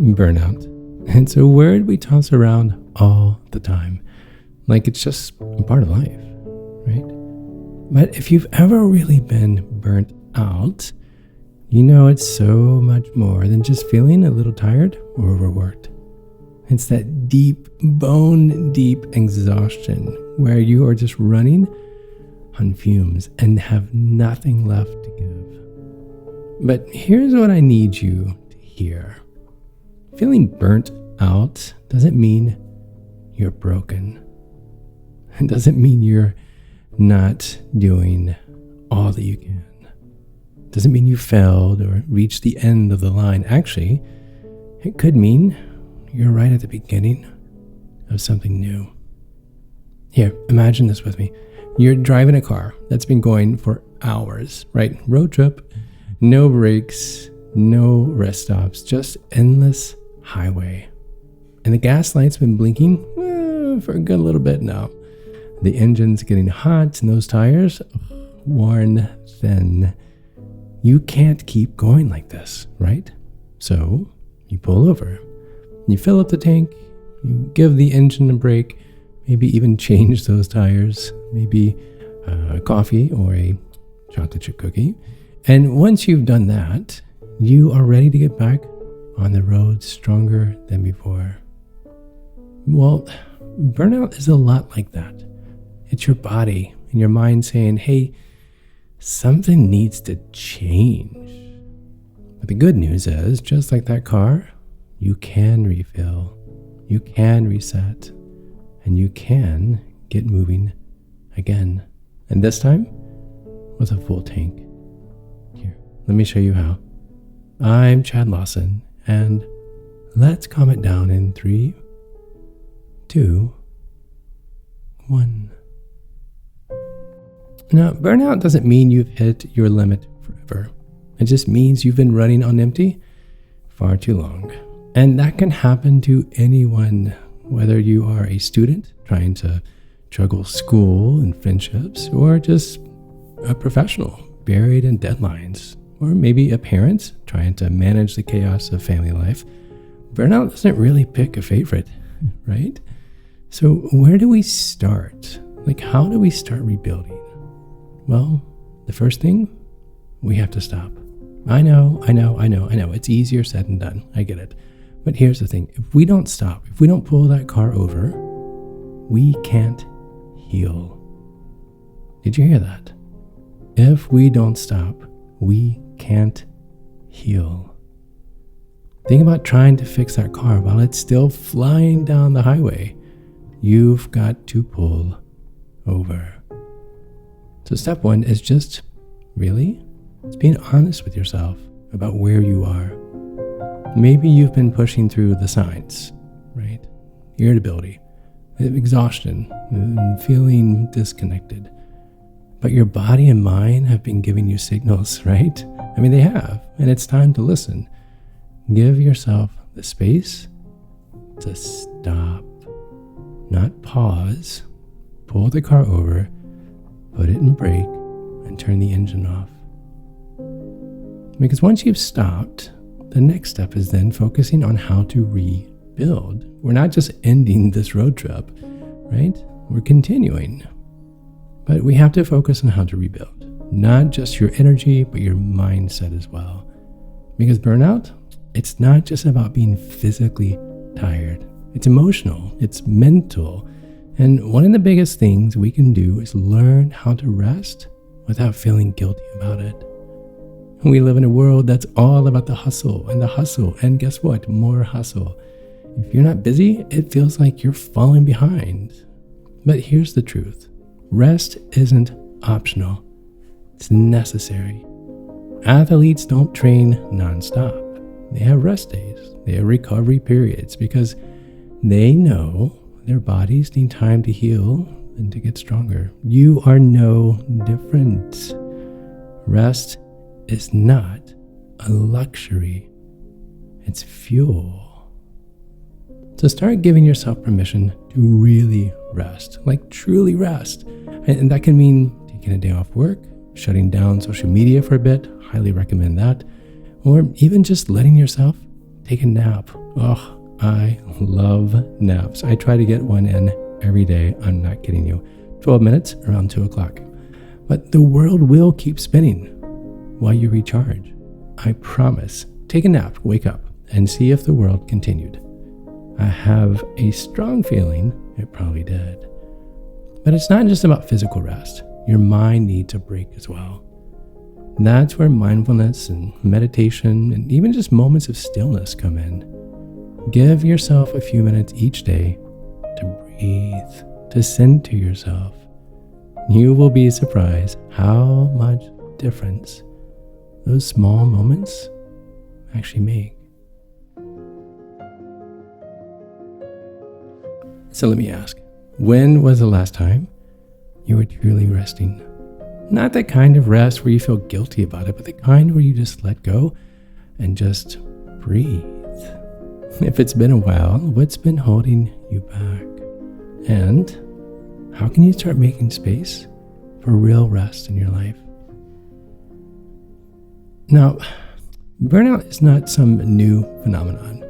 Burnout. It's a word we toss around all the time, like it's just part of life, right? But if you've ever really been burnt out, you know it's so much more than just feeling a little tired or overworked. It's that deep, bone-deep exhaustion where you are just running on fumes and have nothing left to give. But here's what I need you to hear. Feeling burnt out doesn't mean you're broken. It doesn't mean you're not doing all that you can. It doesn't mean you failed or reached the end of the line. Actually, it could mean you're right at the beginning of something new. Here, imagine this with me. You're driving a car that's been going for hours, right? Road trip, no brakes, no rest stops, just endless highway. And the gas light's been blinking for a good little bit now. The engine's getting hot and those tires worn thin. You can't keep going like this, right? So you pull over. You fill up the tank. You give the engine a break. Maybe even change those tires. Maybe a coffee or a chocolate chip cookie. And once you've done that, you are ready to get back on the road stronger than before. Well, burnout is a lot like that. It's your body and your mind saying, hey, something needs to change. But the good news is, just like that car, you can refill, you can reset, and you can get moving again. And this time, with a full tank. Here, let me show you how. I'm Chad Lawson, and let's calm it down in 3, 2, 1. Now, burnout doesn't mean you've hit your limit forever. It just means you've been running on empty far too long. And that can happen to anyone, whether you are a student trying to juggle school and friendships, or just a professional buried in deadlines, or maybe a parent trying to manage the chaos of family life. Burnout doesn't really pick a favorite, right? So where do we start? How do we start rebuilding? Well, the first thing, we have to stop. I know. It's easier said than done. I get it. But here's the thing. If we don't stop, if we don't pull that car over, we can't heal. Did you hear that? If we don't stop, we can't heal. Think about trying to fix that car while it's still flying down the highway. You've got to pull over. So step 1 is just it's being honest with yourself about where you are. Maybe you've been pushing through the signs, right? Irritability, exhaustion, feeling disconnected. But your body and mind have been giving you signals, right? I mean, they have, and it's time to listen. Give yourself the space to stop, not pause, pull the car over, put it in brake, and turn the engine off. Because once you've stopped, the next step is then focusing on how to rebuild. We're not just ending this road trip, right? We're continuing. But we have to focus on how to rebuild. Not just your energy, but your mindset as well. Because burnout, it's not just about being physically tired. It's emotional, it's mental. And one of the biggest things we can do is learn how to rest without feeling guilty about it. We live in a world that's all about the hustle, and guess what? More hustle. If you're not busy, it feels like you're falling behind. But here's the truth. Rest isn't optional. It's necessary. Athletes don't train nonstop. They have rest days. They have recovery periods because they know their bodies need time to heal and to get stronger. You are no different. Rest is not a luxury. It's fuel. So start giving yourself permission to really rest, truly rest. And that can mean taking a day off work, shutting down social media for a bit, highly recommend that, or even just letting yourself take a nap. Oh, I love naps. I try to get one in every day. I'm not kidding you. 12 minutes around 2 o'clock. But the world will keep spinning while you recharge. I promise. Take a nap, wake up, and see if the world continued. I have a strong feeling it probably did. But it's not just about physical rest. Your mind needs a break as well. That's where mindfulness and meditation and even just moments of stillness come in. Give yourself a few minutes each day to breathe, to center yourself. You will be surprised how much difference those small moments actually make. So let me ask, when was the last time you were truly resting? Not the kind of rest where you feel guilty about it, but the kind where you just let go and just breathe. If it's been a while, what's been holding you back? And how can you start making space for real rest in your life? Now, burnout is not some new phenomenon,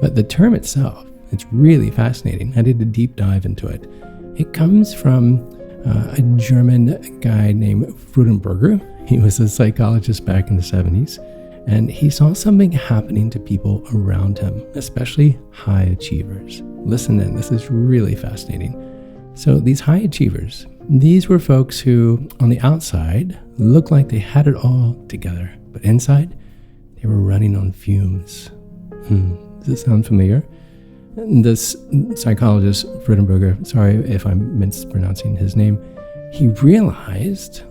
but the term itself, it's really fascinating. I did a deep dive into it. It comes from a German guy named Freudenberger. He was a psychologist back in the 70s, and he saw something happening to people around him, especially high achievers. Listen in, this is really fascinating. So these high achievers, these were folks who on the outside looked like they had it all together, but inside they were running on fumes. Does it sound familiar? This psychologist, Freudenberger, sorry if I'm mispronouncing his name, he realized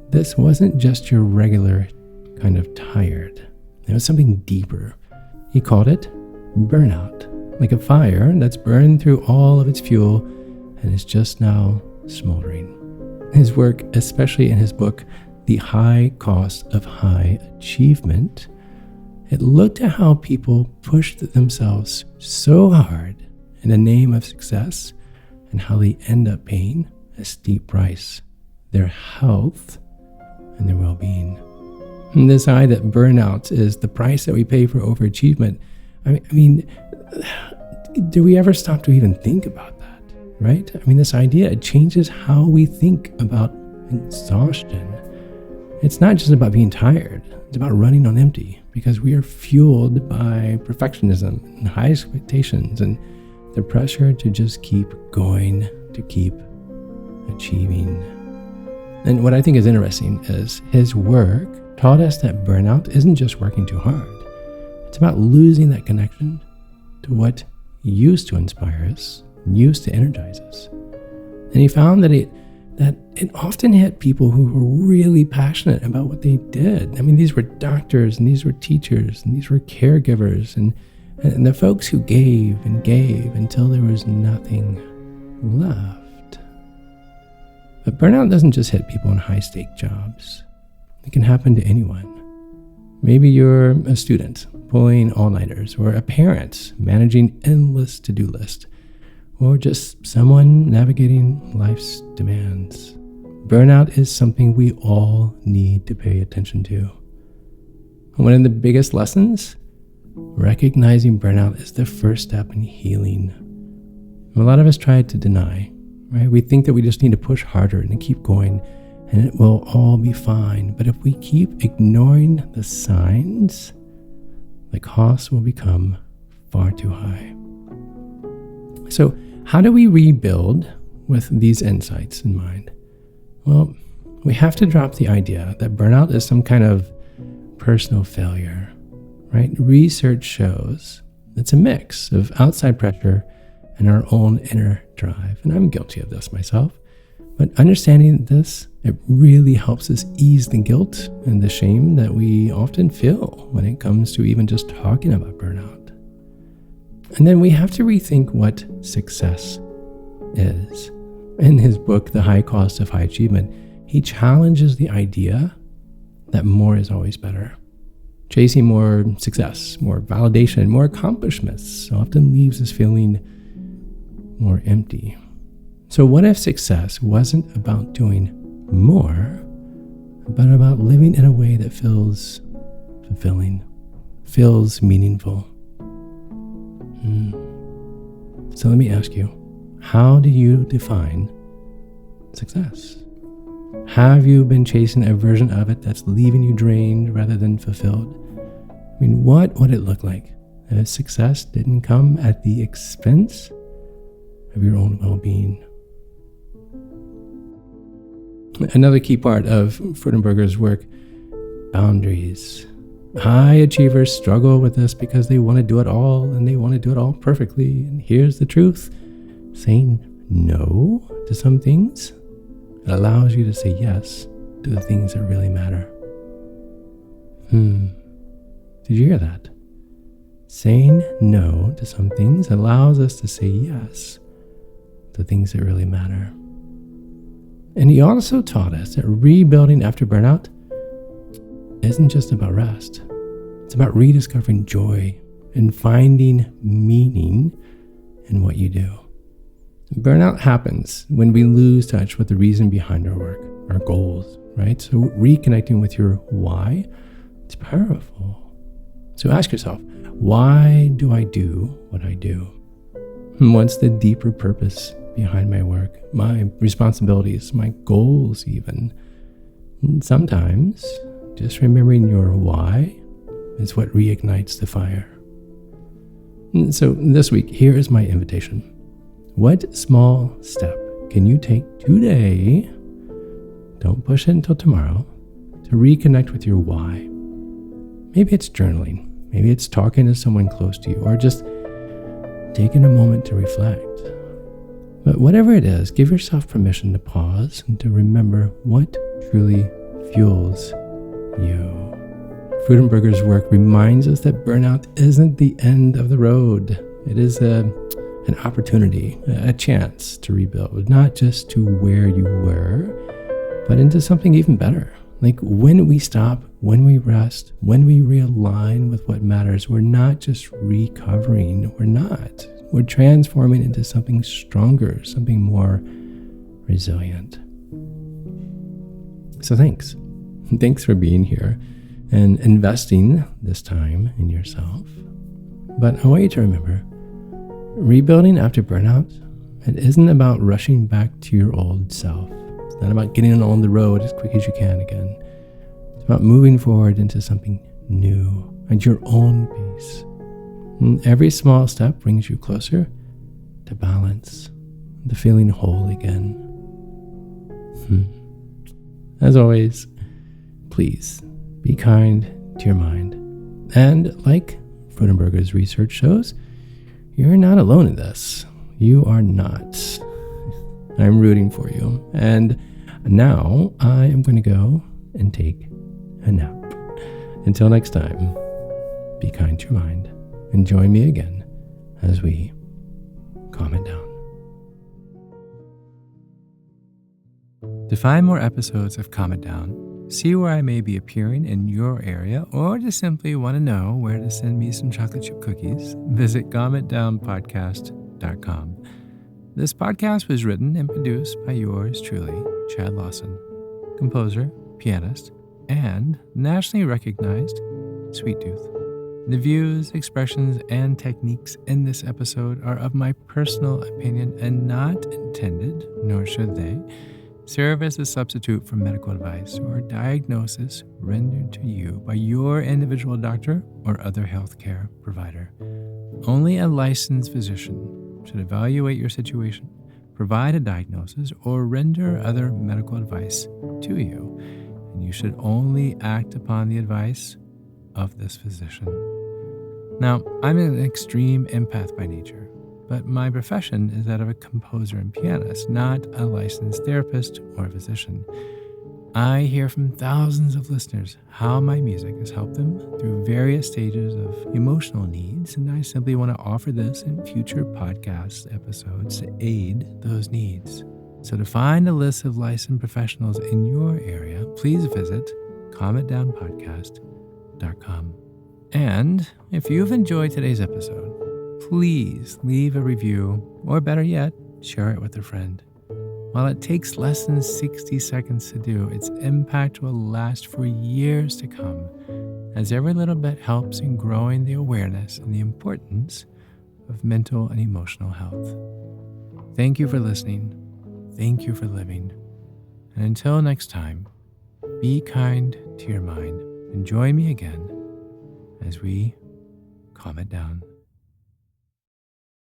this wasn't just your regular kind of tired. There was something deeper. He called it burnout, like a fire that's burned through all of its fuel and is just now smoldering. His work, especially in his book, The High Cost of High Achievement, it looked at how people pushed themselves so hard in the name of success and how they end up paying a steep price, their health and their well-being. And this idea that burnout is the price that we pay for overachievement. I mean, do we ever stop to even think about that, right? I mean, this idea, it changes how we think about exhaustion. It's not just about being tired. It's about running on empty because we are fueled by perfectionism and high expectations and the pressure to just keep going, to keep achieving. And what I think is interesting is his work taught us that burnout isn't just working too hard. It's about losing that connection to what used to inspire us, used to energize us. And he found that it often hit people who were really passionate about what they did. I mean, these were doctors and these were teachers and these were caregivers and the folks who gave and gave until there was nothing left. But burnout doesn't just hit people in high-stake jobs. It can happen to anyone. Maybe you're a student pulling all-nighters, or a parent managing endless to-do lists, or just someone navigating life's demands. Burnout is something we all need to pay attention to. One of the biggest lessons, recognizing burnout is the first step in healing. A lot of us try to deny, right? We think that we just need to push harder and keep going and it will all be fine. But if we keep ignoring the signs, the cost will become far too high. So how do we rebuild with these insights in mind? Well, we have to drop the idea that burnout is some kind of personal failure, right? Research shows it's a mix of outside pressure and our own inner drive. And I'm guilty of this myself. But understanding this, it really helps us ease the guilt and the shame that we often feel when it comes to even just talking about burnout. And then we have to rethink what success is. In his book, The High Cost of High Achievement, he challenges the idea that more is always better. Chasing more success, more validation, more accomplishments often leaves us feeling more empty. So what if success wasn't about doing more, but about living in a way that feels fulfilling? feels meaningful. So let me ask you, how do you define success? Have you been chasing a version of it that's leaving you drained rather than fulfilled? I mean, what would it look like if success didn't come at the expense of your own well-being? Another key part of Freudenberger's work, boundaries. High achievers struggle with this because they want to do it all and they want to do it all perfectly. And here's the truth. Saying no to some things, it allows you to say yes to the things that really matter. Did you hear that? Saying no to some things allows us to say yes to things that really matter. And he also taught us that rebuilding after burnout isn't just about rest. It's about rediscovering joy and finding meaning in what you do. Burnout happens when we lose touch with the reason behind our work, our goals, right? So reconnecting with your why, it's powerful. So ask yourself, why do I do what I do? What's the deeper purpose behind my work, my responsibilities, my goals even? And sometimes just remembering your why is what reignites the fire. And so this week, here is my invitation. What small step can you take today, don't push it until tomorrow, to reconnect with your why? Maybe it's journaling, maybe it's talking to someone close to you, or just taking a moment to reflect. But whatever it is, give yourself permission to pause and to remember what truly fuels you. Freudenberger's work reminds us that burnout isn't the end of the road. It is an opportunity, a chance to rebuild, not just to where you were, but into something even better. Like when we stop, when we rest, when we realign with what matters, we're not just recovering. We're transforming into something stronger, something more resilient. So thanks. Thanks for being here and investing this time in yourself. But I want you to remember, rebuilding after burnout, it isn't about rushing back to your old self. It's not about getting on the road as quick as you can again. It's about moving forward into something new at your own pace. And every small step brings you closer to balance, to feeling whole again. As always, please be kind to your mind. And like Freudenberger's research shows, you're not alone in this. You are not. I'm rooting for you. And now I am going to go and take a nap. Until next time, be kind to your mind and join me again as we calm it down. To find more episodes of Calm It Down, see where I may be appearing in your area, or just simply want to know where to send me some chocolate chip cookies, visit calmitdownpodcast.com. This podcast was written and produced by yours truly, Chad Lawson, composer, pianist, and nationally recognized Sweet Tooth. The views, expressions, and techniques in this episode are of my personal opinion and not intended, nor should they, serve as a substitute for medical advice or diagnosis rendered to you by your individual doctor or other healthcare provider. Only a licensed physician should evaluate your situation, provide a diagnosis, or render other medical advice to you, and you should only act upon the advice of this physician. Now, I'm an extreme empath by nature, but my profession is that of a composer and pianist, not a licensed therapist or physician. I hear from thousands of listeners how my music has helped them through various stages of emotional needs, and I simply want to offer this in future podcast episodes to aid those needs. So to find a list of licensed professionals in your area, please visit calmitdownpodcast.com. And if you've enjoyed today's episode, please leave a review, or better yet, share it with a friend. While it takes less than 60 seconds to do, its impact will last for years to come, as every little bit helps in growing the awareness and the importance of mental and emotional health. Thank you for listening. Thank you for living. And until next time, be kind to your mind and join me again as we calm it down.